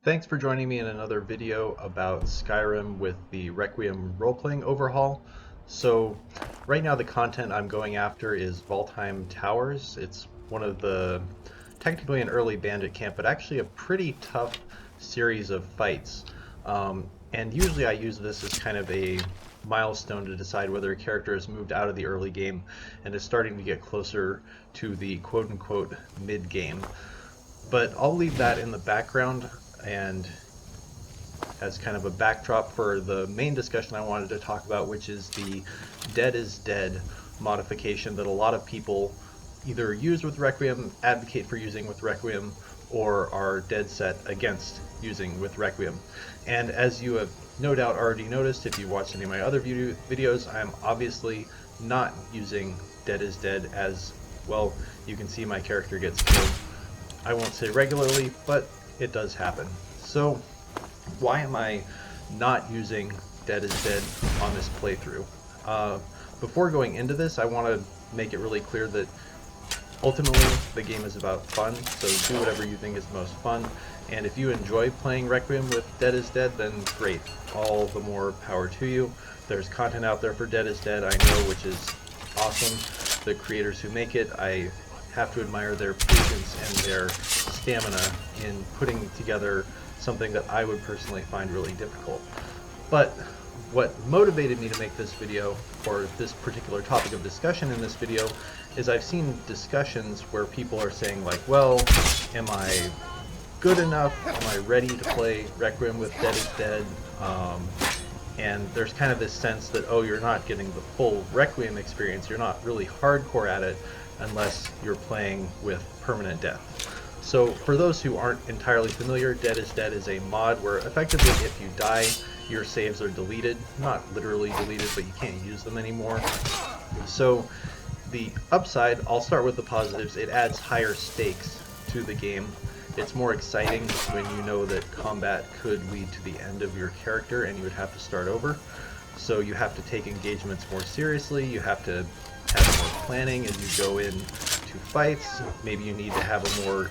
Thanks for joining me in another video about Skyrim with the Requiem role-playing overhaul. So right now the content I'm going after is Valtheim Towers. It's one of the, technically an early bandit camp, but actually a pretty tough series of fights. And usually I use this as kind of a milestone to decide whether a character has moved out of the early game and is starting to get closer to the quote-unquote mid-game. But I'll leave that in the background and as kind of a backdrop for the main discussion I wanted to talk about, which is the Dead is Dead modification that a lot of people either use with Requiem, advocate for using with Requiem, or are dead set against using with Requiem. And as you have no doubt already noticed if you watched any of my other videos, I'm obviously not using Dead is Dead, as well you can see my character gets killed. I won't say regularly, but it does happen. So why am I not using Dead is Dead on this playthrough? Before going into this, I want to make it really clear that ultimately the game is about fun, so do whatever you think is most fun. And if you enjoy playing Requiem with Dead is Dead, then great, all the more power to you. There's content out there for Dead is Dead, I know, which is awesome. The creators who make it, I have to admire their patience and their stamina in putting together something that I would personally find really difficult. But what motivated me to make this video, or this particular topic of discussion in this video, is I've seen discussions where people are saying like, well, am I good enough? Am I ready to play Requiem with Dead is Dead? And there's kind of this sense that, oh, you're not getting the full Requiem experience, you're not really hardcore at it, unless you're playing with permanent death. So for those who aren't entirely familiar, Dead is Dead is a mod where effectively if you die, your saves are deleted. Not literally deleted, but you can't use them anymore. So the upside, I'll start with the positives, it adds higher stakes to the game. It's more exciting when you know that combat could lead to the end of your character and you would have to start over. So you have to take engagements more seriously, you have to have more planning as you go in to fights. Maybe you need to have a more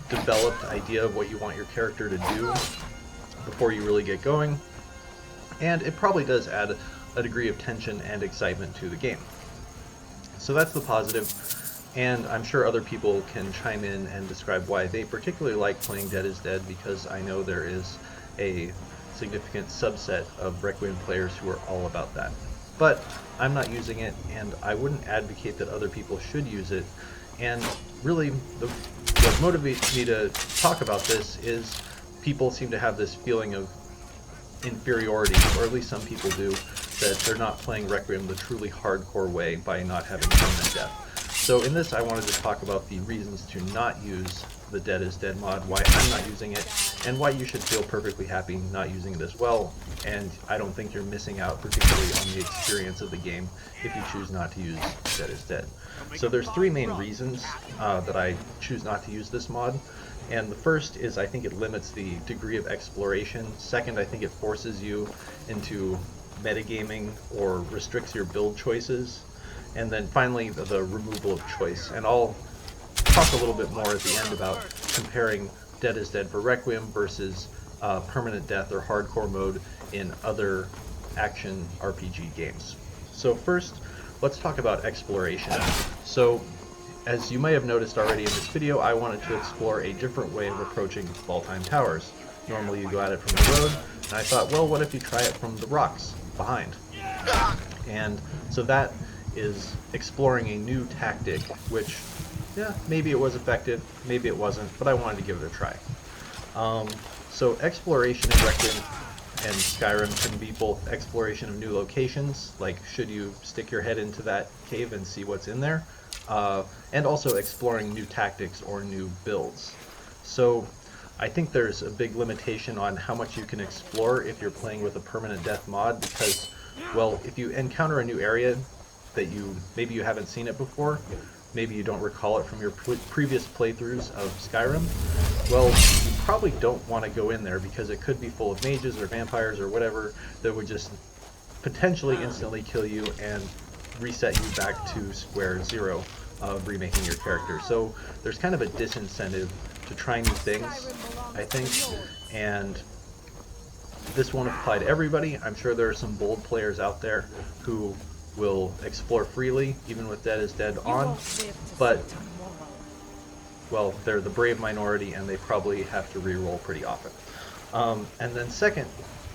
developed idea of what you want your character to do before you really get going. And it probably does add a degree of tension and excitement to the game. So that's the positive, and I'm sure other people can chime in and describe why they particularly like playing Dead is Dead, because I know there is a significant subset of Requiem players who are all about that. But I'm not using it, and I wouldn't advocate that other people should use it. And really, what motivates me to talk about this is people seem to have this feeling of inferiority, or at least some people do, that they're not playing Requiem the truly hardcore way by not having permanent death. So in this, I wanted to talk about the reasons to not use the Dead is Dead mod, why I'm not using it, and why you should feel perfectly happy not using it as well. And I don't think you're missing out particularly on the experience of the game if you choose not to use Dead is Dead. So there's three main reasons that I choose not to use this mod. And the first is I think it limits the degree of exploration. Second, I think it forces you into metagaming or restricts your build choices. And then finally, the removal of choice. And I'll talk a little bit more at the end about comparing Dead is Dead for Requiem versus permanent death or hardcore mode in other action RPG games. So first, let's talk about exploration. So as you may have noticed already in this video, I wanted to explore a different way of approaching Valtheim Towers. Normally you go at it from the road, and I thought, well, what if you try it from the rocks behind? And so that is exploring a new tactic, which, yeah, maybe it was effective, maybe it wasn't, but I wanted to give it a try. So exploration in Requiem and Skyrim can be both exploration of new locations, like should you stick your head into that cave and see what's in there, and also exploring new tactics or new builds. So I think there's a big limitation on how much you can explore if you're playing with a permanent death mod, because, well, if you encounter a new area that maybe you haven't seen it before, maybe you don't recall it from your previous playthroughs of Skyrim, well, you probably don't want to go in there because it could be full of mages or vampires or whatever that would just potentially instantly kill you and reset you back to square zero of remaking your character. So there's kind of a disincentive to try new things, I think, and this won't apply to everybody. I'm sure there are some bold players out there who will explore freely, even with Dead is Dead on, but, well, they're the brave minority and they probably have to re-roll pretty often. And then second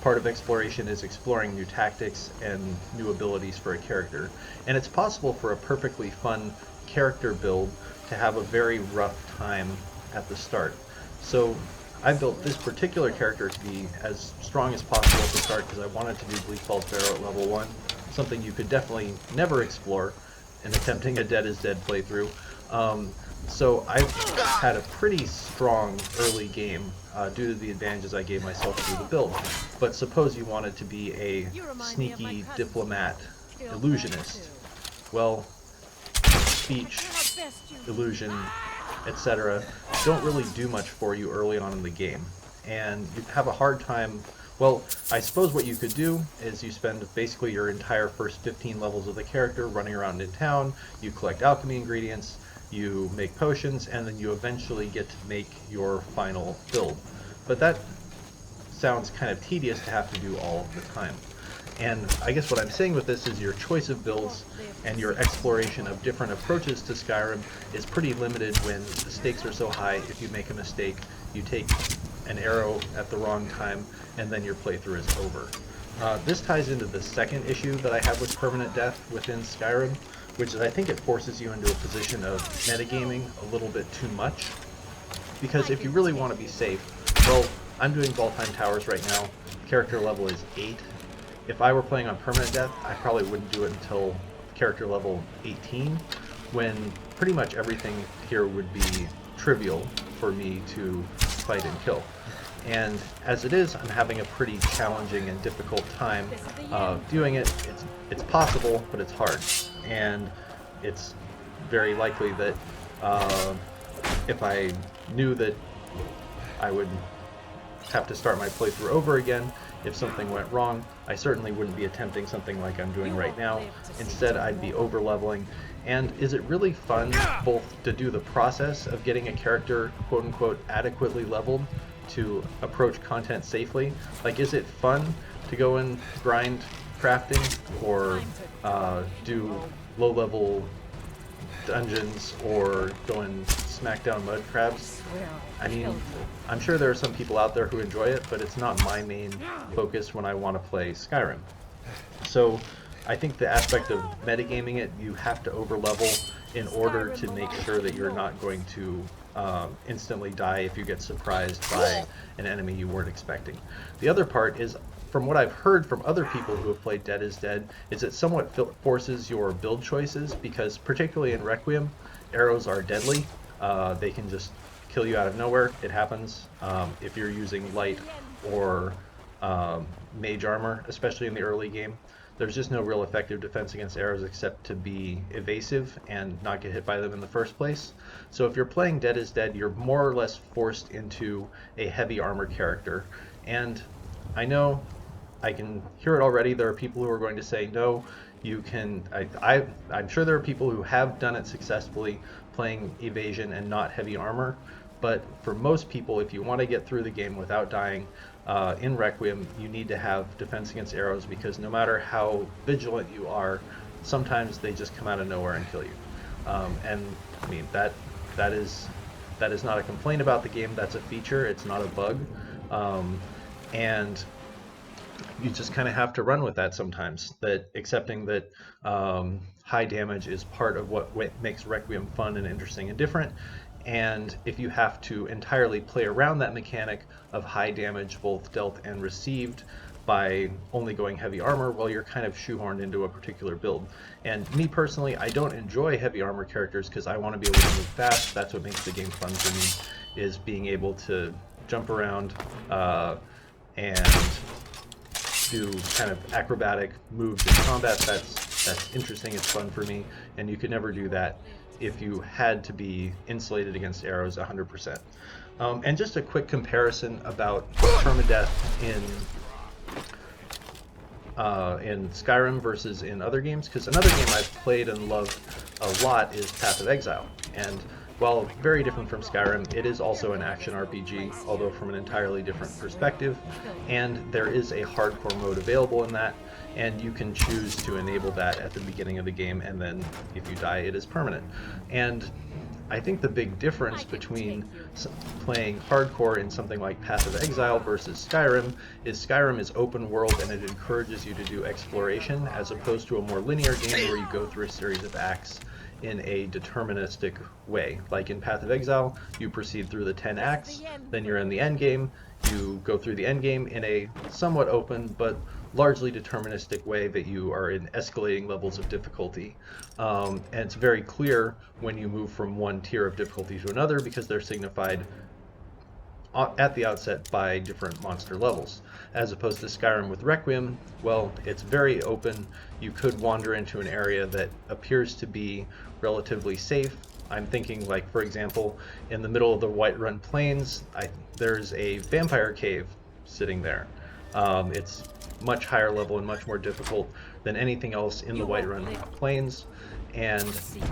part of exploration is exploring new tactics and new abilities for a character. And it's possible for a perfectly fun character build to have a very rough time at the start. So I built this particular character to be as strong as possible at the start because I wanted to do Bleak Falls Barrow at level 1, something you could definitely never explore in attempting a Dead is Dead playthrough. So I've had a pretty strong early game due to the advantages I gave myself through the build. But suppose you wanted to be a sneaky diplomat illusionist. Well, speech, illusion, etc. don't really do much for you early on in the game. And you have a hard time. Well, I suppose what you could do is you spend basically your entire first 15 levels of the character running around in town, you collect alchemy ingredients, you make potions, and then you eventually get to make your final build. But that sounds kind of tedious to have to do all of the time. And I guess what I'm saying with this is your choice of builds and your exploration of different approaches to Skyrim is pretty limited when the stakes are so high. If you make a mistake, you take an arrow at the wrong time, and then your playthrough is over. This ties into the second issue that I have with permanent death within Skyrim, which is I think it forces you into a position of metagaming a little bit too much. Because if you really want to be safe, well, I'm doing Valtheim Towers right now, character level is 8. If I were playing on permanent death, I probably wouldn't do it until character level 18, when pretty much everything here would be trivial for me to fight and kill. And as it is, I'm having a pretty challenging and difficult time doing it. It's possible, but it's hard. And it's very likely that if I knew that I would have to start my playthrough over again if something went wrong, I certainly wouldn't be attempting something like I'm doing right now. Instead, I'd be over-leveling. And is it really fun both to do the process of getting a character quote-unquote adequately leveled to approach content safely? Like, is it fun to go and grind crafting or do low-level dungeons or go and smack down mud crabs? I mean, I'm sure there are some people out there who enjoy it, but it's not my main focus when I want to play Skyrim. So I think the aspect of metagaming it, you have to over-level in order to make sure that you're not going to instantly die if you get surprised by an enemy you weren't expecting. The other part is, from what I've heard from other people who have played Dead is Dead, is it somewhat forces your build choices, because particularly in Requiem, arrows are deadly. They can just kill you out of nowhere. It happens if you're using light or mage armor, especially in the early game. There's just no real effective defense against arrows except to be evasive and not get hit by them in the first place. So if you're playing Dead is Dead, you're more or less forced into a heavy armor character. And I know I can hear it already. There are people who are going to say, no, you can... I'm sure there are people who have done it successfully playing evasion and not heavy armor. But for most people, if you want to get through the game without dying, in Requiem, you need to have defense against arrows, because no matter how vigilant you are, sometimes they just come out of nowhere and kill you. And I mean, that is not a complaint about the game. That's a feature. It's not a bug. And you just kind of have to run with that sometimes. That accepting that high damage is part of what makes Requiem fun and interesting and different. And if you have to entirely play around that mechanic of high damage both dealt and received by only going heavy armor, well, you're kind of shoehorned into a particular build. And me personally, I don't enjoy heavy armor characters because I want to be able to move fast. That's what makes the game fun for me, is being able to jump around and do kind of acrobatic moves in combat. That's interesting, it's fun for me, and you could never do that if you had to be insulated against arrows 100%. And just a quick comparison about permadeath in Skyrim versus in other games, because another game I've played and loved a lot is Path of Exile. And while very different from Skyrim, it is also an action RPG, although from an entirely different perspective, and there is a hardcore mode available in that, and you can choose to enable that at the beginning of the game, and then if you die, it is permanent. And I think the big difference between playing hardcore in something like Path of Exile versus Skyrim is open world and it encourages you to do exploration, as opposed to a more linear game where you go through a series of acts in a deterministic way. Like in Path of Exile, you proceed through the 10 acts, then you're in the end game, you go through the end game in a somewhat open but largely deterministic way that you are in escalating levels of difficulty. And it's very clear when you move from one tier of difficulty to another because they're signified at the outset by different monster levels. As opposed to Skyrim with Requiem, well, it's very open. You could wander into an area that appears to be relatively safe. I'm thinking, like, for example, in the middle of the Whiterun Plains, there's a vampire cave sitting there. It's much higher level and much more difficult than anything else in the Whiterun Plains, and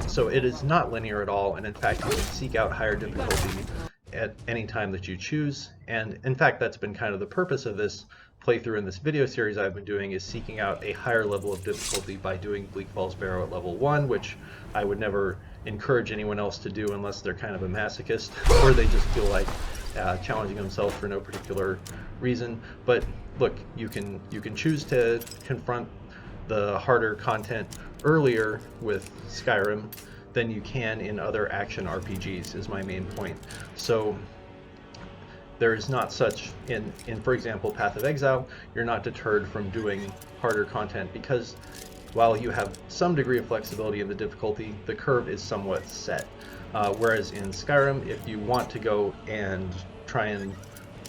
so it is not linear at all, and in fact you can seek out higher difficulty at any time that you choose. And in fact, that's been kind of the purpose of this playthrough in this video series I've been doing, is seeking out a higher level of difficulty by doing Bleak Falls Barrow at level 1, which I would never encourage anyone else to do unless they're kind of a masochist or they just feel like challenging themselves for no particular reason. But look, you can choose to confront the harder content earlier with Skyrim than you can in other action RPGs, is my main point. So there is not such, in for example, Path of Exile, you're not deterred from doing harder content because while you have some degree of flexibility in the difficulty, the curve is somewhat set. Whereas in Skyrim, if you want to go and try and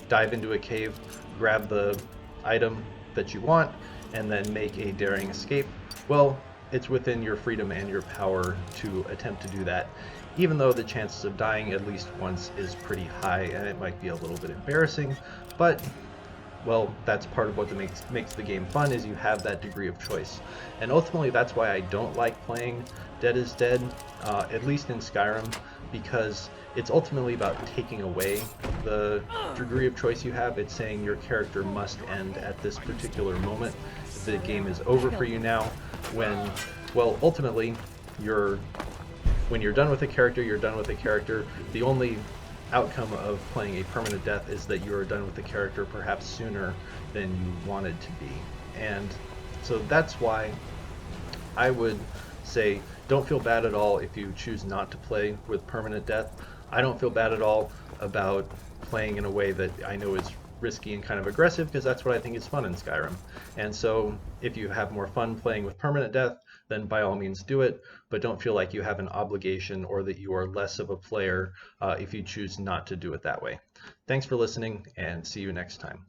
dive into a cave, grab the item that you want, and then make a daring escape, well, it's within your freedom and your power to attempt to do that, even though the chances of dying at least once is pretty high, and it might be a little bit embarrassing, but well, that's part of what makes the game fun, is you have that degree of choice. And ultimately that's why I don't like playing Dead is Dead, at least in Skyrim, because it's ultimately about taking away the degree of choice you have. It's saying your character must end at this particular moment. The game is over for you now, when, well, ultimately, when you're done with a character, you're done with a character. The only outcome of playing a permanent death is that you are done with the character perhaps sooner than you wanted to be. And so that's why I would say don't feel bad at all if you choose not to play with permanent death. I don't feel bad at all about playing in a way that I know is risky and kind of aggressive, because that's what I think is fun in Skyrim. And so if you have more fun playing with permanent death, then by all means do it, but don't feel like you have an obligation or that you are less of a player if you choose not to do it that way. Thanks for listening, and see you next time.